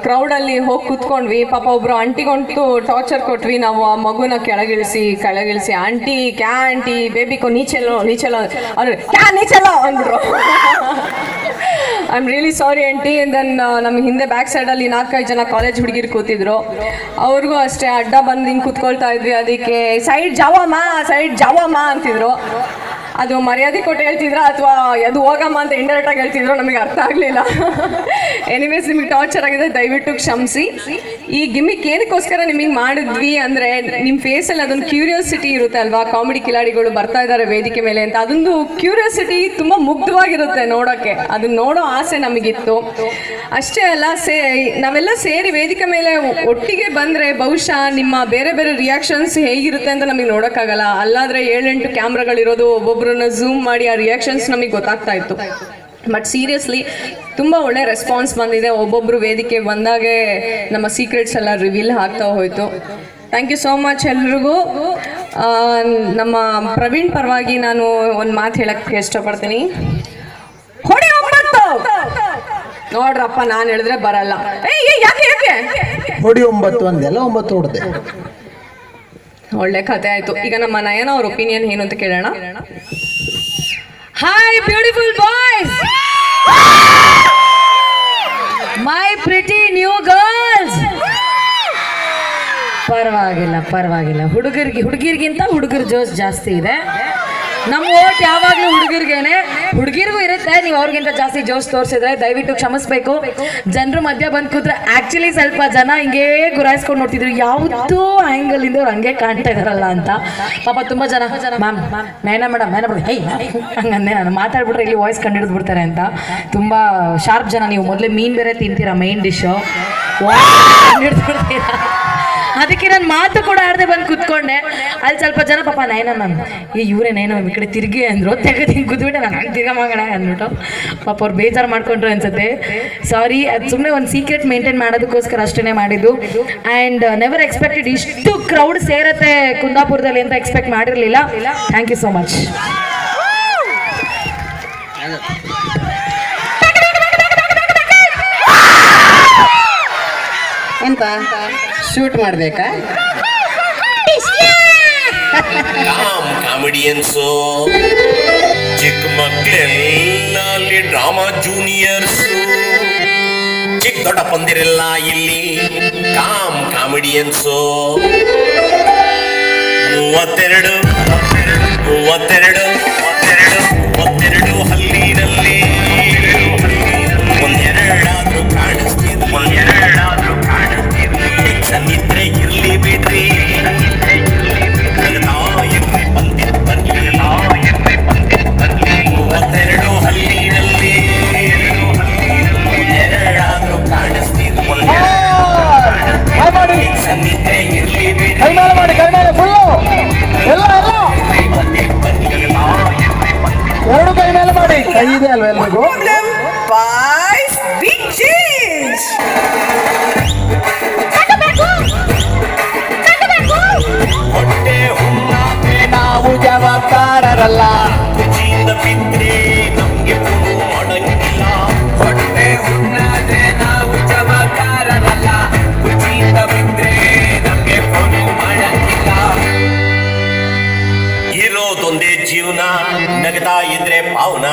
Crowd ಅಲ್ಲಿ ಹೋಗಿ ಕುತ್ಕೊಂಡ್ವಿ. ಪಾಪ ಒಬ್ರು ಆಂಟಿಗಂತೂ ಟಾರ್ಚರ್ ಕೊಟ್ವಿ ನಾವು. ಆ ಮಗುನ ಕೆಳಗಿಳಿಸಿ ಆಂಟಿ ಕ್ಯಾ ಆಂಟಿ ಬೇಬಿ ಕೋ ನೀಚೆಲ್ಲೋ ಅವ್ರು ಕ್ಯಾ ನೀಚೆಲ್ಲೋ ಅಂದ್ರು. I am really sorry aunty. Then ನಮ್ಮ ಹಿಂದೆ ಬ್ಯಾಕ್ ಸೈಡಲ್ಲಿ 4-5 ಜನ ಕಾಲೇಜ್ ಹುಡುಗಿರು ಕೂತಿದ್ರು. ಅವ್ರಿಗೂ ಅಷ್ಟೇ ಅಡ್ಡ ಬಂದು ಹಿಂಗೆ ಕುತ್ಕೊಳ್ತಾ ಇದ್ವಿ. ಅದಕ್ಕೆ ಸೈಡ್ ಜಾವಮ್ಮ ಅಂತಿದ್ರು. ಅದು ಮರ್ಯಾದೆ ಕೊಟ್ಟು ಹೇಳ್ತಿದ್ರ ಅಥವಾ ಅದು ಹೋಗಮ್ಮ ಅಂತ ಇಂಡೈರೆಕ್ಟ್ ಆಗಿ ಹೇಳ್ತಿದ್ರು, ನಮಗೆ ಅರ್ಥ ಆಗಲಿಲ್ಲ. ಎನಿವೇಸ್, ನಿಮಗೆ ಟಾರ್ಚರ್ ಆಗಿದೆ, ದಯವಿಟ್ಟು ಕ್ಷಮಿಸಿ. ಈ ಗಿಮಿಕ್ ಏನಕ್ಕೋಸ್ಕರ ನಿಮಗೆ ಮಾಡಿದ್ವಿ ಅಂದರೆ, ನಿಮ್ಮ ಫೇಸಲ್ಲಿ ಅದೊಂದು ಕ್ಯೂರಿಯಾಸಿಟಿ ಇರುತ್ತೆ ಅಲ್ವಾ, ಕಾಮಿಡಿ ಕಿಲಾಡಿಗಳು ಬರ್ತಾ ಇದ್ದಾರೆ ವೇದಿಕೆ ಮೇಲೆ ಅಂತ. ಅದೊಂದು ಕ್ಯೂರಿಯಾಸಿಟಿ ತುಂಬ ಮುಗ್ಧವಾಗಿರುತ್ತೆ ನೋಡೋಕ್ಕೆ. ಅದನ್ನ ನೋಡೋ ಆಸೆ ನಮಗಿತ್ತು. ಅಷ್ಟೇ ಅಲ್ಲ, ನಾವೆಲ್ಲ ಸೇರಿ ವೇದಿಕೆ ಮೇಲೆ ಒಟ್ಟಿಗೆ ಬಂದರೆ ಬಹುಶಃ ನಿಮ್ಮ ಬೇರೆ ಬೇರೆ ರಿಯಾಕ್ಷನ್ಸ್ ಹೇಗಿರುತ್ತೆ ಅಂತ ನಮಗೆ ನೋಡೋಕ್ಕಾಗಲ್ಲ. ಅಲ್ಲಾದರೆ 7-8 ಕ್ಯಾಮ್ರಾಗಳಿರೋದು, ಒಬ್ಬೊಬ್ಬರನ್ನ ಝೂಮ್ ಮಾಡಿ ಆ ರಿಯಾಕ್ಷನ್ಸ್ ನಮಗೆ ಗೊತ್ತಾಗ್ತಾ ಇತ್ತು. ಬಟ್ ಸೀರಿಯಸ್ಲಿ ತುಂಬ ಒಳ್ಳೆ ರೆಸ್ಪಾನ್ಸ್ ಬಂದಿದೆ. ಒಬ್ಬೊಬ್ಬರು ವೇದಿಕೆ ಬಂದಾಗೆ ನಮ್ಮ ಸೀಕ್ರೆಟ್ಸ್ ಎಲ್ಲ ರಿವೀಲ್ ಆಗ್ತಾ ಹೋಯಿತು. ಥ್ಯಾಂಕ್ ಯು ಸೋ ಮಚ್ ಎಲ್ರಿಗೂ. ನಮ್ಮ ಪ್ರವೀಣ್ ಪರವಾಗಿ ನಾನು ಒಂದು ಮಾತು ಹೇಳಕ್ಕೆ ಇಷ್ಟಪಡ್ತೀನಿ. ಹೊಡೆ 9 ನೋಡ್ರಪ್ಪ, ನಾನು ಹೇಳಿದ್ರೆ ಬರಲ್ಲ. ಯಾಕೆ ಹೊಡಿ 9 ಅಂದೆಲ್ಲ 9 ಹೊಡೆದೆ. ಒಳ್ಳೆ ಕತೆ ಆಯ್ತು. ಈಗ ನಮ್ಮ ನಯನ ಅವ್ರ ಒಪಿನಿಯನ್ ಏನು ಅಂತ ಕೇಳೋಣ. ಹಾಯ್ ಬ್ಯೂಟಿಫುಲ್ ಬಾಯ್ಸ್, ಮೈ ಪ್ರಿಟಿ ನ್ಯೂ ಗರ್ಲ್ಸ್. ಪರವಾಗಿಲ್ಲ. ಹುಡುಗಿರಿಗಿಂತ ಹುಡುಗರ ಜೋಶ್ ಜಾಸ್ತಿ ಇದೆ. ನಮ್ಮ ಓಟ್ ಯಾವಾಗಲೂ ಹುಡುಗರಿಗೇನೆ. ಹುಡುಗಿರಿಗೂ ಇರುತ್ತೆ, ನೀವು ಅವ್ರಿಗಿಂತ ಜಾಸ್ತಿ ಜೋಶ್ ತೋರಿಸಿದ್ರೆ ದಯವಿಟ್ಟು ಕ್ಷಮಿಸ್ಬೇಕು. ಜನರು ಮಧ್ಯ ಬಂದು ಕೂತ್ರೆ ಆ್ಯಕ್ಚುಲಿ ಸ್ವಲ್ಪ ಜನ ಹಿಂಗೇ ಗುರಾಯಿಸ್ಕೊಂಡು ನೋಡ್ತಿದ್ರು, ಯಾವುದೋ ಆ್ಯಂಗಲಿಂದ ಅವ್ರು ಹಂಗೆ ಕಾಣ್ತಾ ಇದಾರಲ್ಲ ಅಂತ. ಪಾಪ ತುಂಬ ಜನ ಮ್ಯಾಮ್ ನಯನ ಮೇಡಮ್ ಹಂಗಂದೆ ನಾನು ಮಾತಾಡ್ಬಿಟ್ರೆ ಇಲ್ಲಿ ವಾಯ್ಸ್ ಕಂಡಿಡಿದು ಬಿಡ್ತಾರೆ ಅಂತ. ತುಂಬ ಶಾರ್ಪ್ ಜನ. ನೀವು ಮೊದಲೇ ಮೀನು ಬೇರೆ ತಿಂತೀರಾ, ಮೈನ್ ಡಿಶ್ಶು, ವಾಯ್ಸ್ ಕಂಡಿಡಿದು ಬಿಡ್ತೀರಾ. ಅದಕ್ಕೆ ನಾನು ಮಾತು ಕೂಡ ಆಡದೆ ಬಂದು ಕೂತ್ಕೊಂಡೆ. ಅಲ್ಲಿ ಸ್ವಲ್ಪ ಜನ ಪಾಪ ನಯನ ಇವರೇ ನಯನ ಈ ಕಡೆ ತಿರುಗಿ ಅಂದರು. ತೆಗೆದು ಹಿಂಗೆ ಕೂತ್ಬಿಟ್ಟೆ, ನಾನು ಹಂಗೆ ತಿರ್ಗ ಮಾಡೋಣ ಅಂದ್ಬಿಟ್ಟು ಪಾಪ ಅವ್ರು ಬೇಜಾರು ಮಾಡ್ಕೊಂಡ್ರು ಅನ್ಸುತ್ತೆ. ಸಾರಿ, ಅದು ಸುಮ್ಮನೆ ಒಂದು ಸೀಕ್ರೆಟ್ ಮೇಂಟೈನ್ ಮಾಡೋದಕ್ಕೋಸ್ಕರ ಅಷ್ಟೇ ಮಾಡಿದ್ದು. ಆ್ಯಂಡ್ ನೆವರ್ ಎಕ್ಸ್ಪೆಕ್ಟೆಡ್ ಇಷ್ಟು ಕ್ರೌಡ್ ಸೇರತ್ತೆ ಕುಂದಾಪುರದಲ್ಲಿ ಅಂತ ಎಕ್ಸ್ಪೆಕ್ಟ್ ಮಾಡಿರಲಿಲ್ಲ. Thank you so much. ಅಂತ ಶೂಟ್ ಮಾಡ್ಬೇಕಾ? ಕಾಮಿಡಿಯನ್ಸು, ಚಿಕ್ಕ ಮಕ್ಕಳೆಲ್ಲ ಅಲ್ಲಿ ಡ್ರಾಮಾ ಜೂನಿಯರ್ಸು, ಚಿಕ್ಕ ದೊಡ್ಡ ಪಂದಿರೆಲ್ಲ ಇಲ್ಲಿ ಕಾಮಿಡಿಯನ್ಸು. 32 ಹಲ್ಲಿನಲ್ಲಿ ಒಂದೆರಡಾದ್ರೂ ಕಾಣಿಸ್ತಿದ್ರು. ನಿದ್ರೆ ಇರ್ಲಿ ಬಿಡ್ರಿ, ಎರಡು ಕೈ ಮೇಲೆ ಮಾಡಿ. ಕೈ ಇದೆ ಅಲ್ವ ಎಲ್ರಿಗೂ? ನಾವು ಜವಾಬ್ದಾರರಲ್ಲ, ಕುಚಿಯಿಂದ ಬಿದ್ದರೆ ನಮಗೆ ಮಾಡಂಗಿಲ್ಲ. ಹೊಟ್ಟೆ ಹುಣ್ಣಾದ್ರೆ ನಾವು ಜವಾಬ್ದಾರರಲ್ಲ, ಕುಚಿಯಿಂದ ಬಿದ್ದರೆ ನಮಗೆ ಮಾಡಂಗಿಲ್ಲ. ಇರೋದೊಂದೇ ಜೀವನ, ನಗತಾ ಇದ್ರೆ ಪಾವನ.